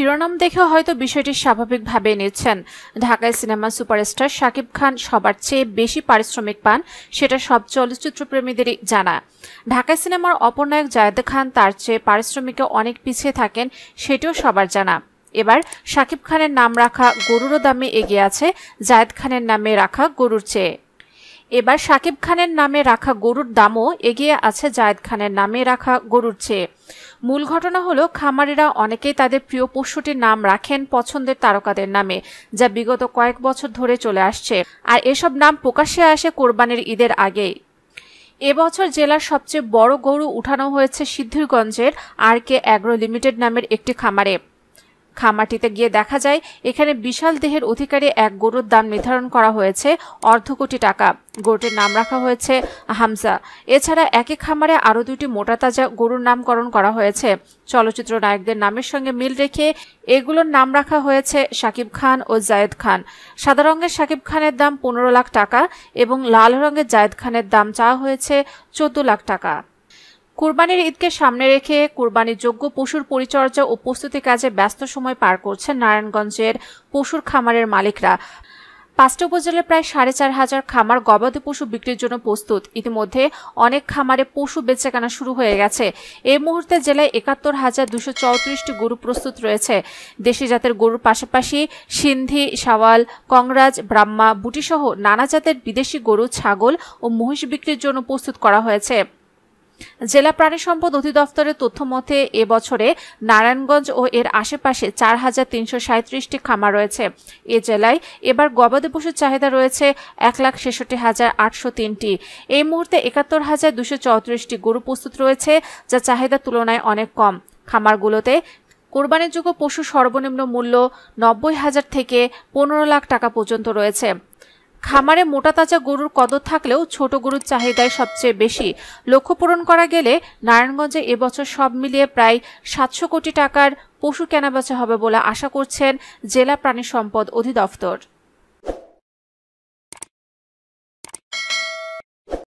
শিরোনাম দেখে হয়তো বিষয়টি স্বাভাবিকভাবে নিচ্ছেন। ঢাকায় সিনেমা সুপারস্টার শাকিব খান সবার চেয়ে বেশি পারিশ্রমিক পান, সেটা সব চলচ্চিত্রপ্রেমীদেরই জানা। ঢাকায় সিনেমার অপর নায়ক জায়েদ খান তার চেয়ে পারিশ্রমিকে অনেক পিছিয়ে থাকেন, সেটিও সবার জানা। এবার শাকিব খানের নাম রাখা গরুরও দামে এগিয়ে আছে জায়েদ খানের নামে রাখা গরুর চেয়ে। এবার শাকিব খানের নামে রাখা গরুর দামও এগিয়ে আছে জায়েদ খানের নামে রাখা গরুর চেয়ে। মূল ঘটনা হলো, খামারিরা অনেকেই তাদের প্রিয় পশুটির নাম রাখেন পছন্দের তারকাদের নামে, যা বিগত কয়েক বছর ধরে চলে আসছে। আর এসব নাম প্রকাশ্যে আসে কোরবানির ঈদের আগেই। এবছর জেলার সবচেয়ে বড় গরু উঠানো হয়েছে সিদ্ধিরগঞ্জের আর.কে অ্যাগ্রো লিমিটেড নামের একটি খামারে। খামারটিতে গিয়ে দেখা যায়, এখানে বিশাল দেহের অধিকারী এক গরুর দাম নির্ধারণ করা হয়েছে অর্ধ কোটি টাকা। গরুটির নাম রাখা হয়েছে হামজা। এছাড়া একই খামারে আরও দুটি মোটাতাজা গরুর নামকরণ করা হয়েছে। চলচ্চিত্র নায়কদের নামের সঙ্গে মিল রেখে এগুলোর নাম রাখা হয়েছে শাকিব খান ও জায়েদ খান। সাদা রঙের শাকিব খানের দাম 15 লাখ টাকা এবং লাল রঙের জায়েদ খানের দাম চাওয়া হয়েছে 14 লাখ টাকা। কুরবানির ঈদকে সামনে রেখে কুরবানিযোগ্য পশুর পরিচর্যা ও প্রস্তুতি কাজে ব্যস্ত সময় পার করছেন নারায়ণগঞ্জের পশুর খামারের মালিকরা। 5টি উপজেলার প্রায় 4,500 খামার গবাদি পশু বিক্রির জন্য প্রস্তুত। ইতিমধ্যে অনেক খামারে পশু বেচাকেনা শুরু হয়ে গেছে। এই মুহূর্তে জেলায় 71,234টি গরু প্রস্তুত রয়েছে। দেশি জাতের গরুর পাশাপাশি সিন্ধি, শাওয়াল, কংরাজ, ব্রাহ্মা, বুটিসহ নানা জাতের বিদেশি গরু, ছাগল ও মহিষ বিক্রির জন্য প্রস্তুত করা হয়েছে। জেলা প্রাণী সম্পদ অধিদপ্তরের তথ্য মতে এবছরে নারায়ণগঞ্জ ও এর আশেপাশে 4,337টি খামার রয়েছে। এ জেলায় এবার গবাদি পশুর চাহিদা রয়েছে 1,66,803টি। এই মুহূর্তে 71,234টি গরু প্রস্তুত রয়েছে, যা চাহিদার তুলনায় অনেক কম। খামারগুলোতে কোরবানিযোগ্য পশু সর্বনিম্ন মূল্য 90,000 থেকে 15 লাখ টাকা পর্যন্ত রয়েছে। খামারে মোটাতাজা গরুর কদর থাকলেও ছোট গরুর চাহিদাই সবচেয়ে বেশি। লক্ষ্য পূরণ করা গেলে নারায়ণগঞ্জে এবছর সব মিলিয়ে প্রায় 700 কোটি টাকার পশু কেনাবেচা হবে বলে আশা করছেন জেলা প্রাণী সম্পদ অধিদপ্তর।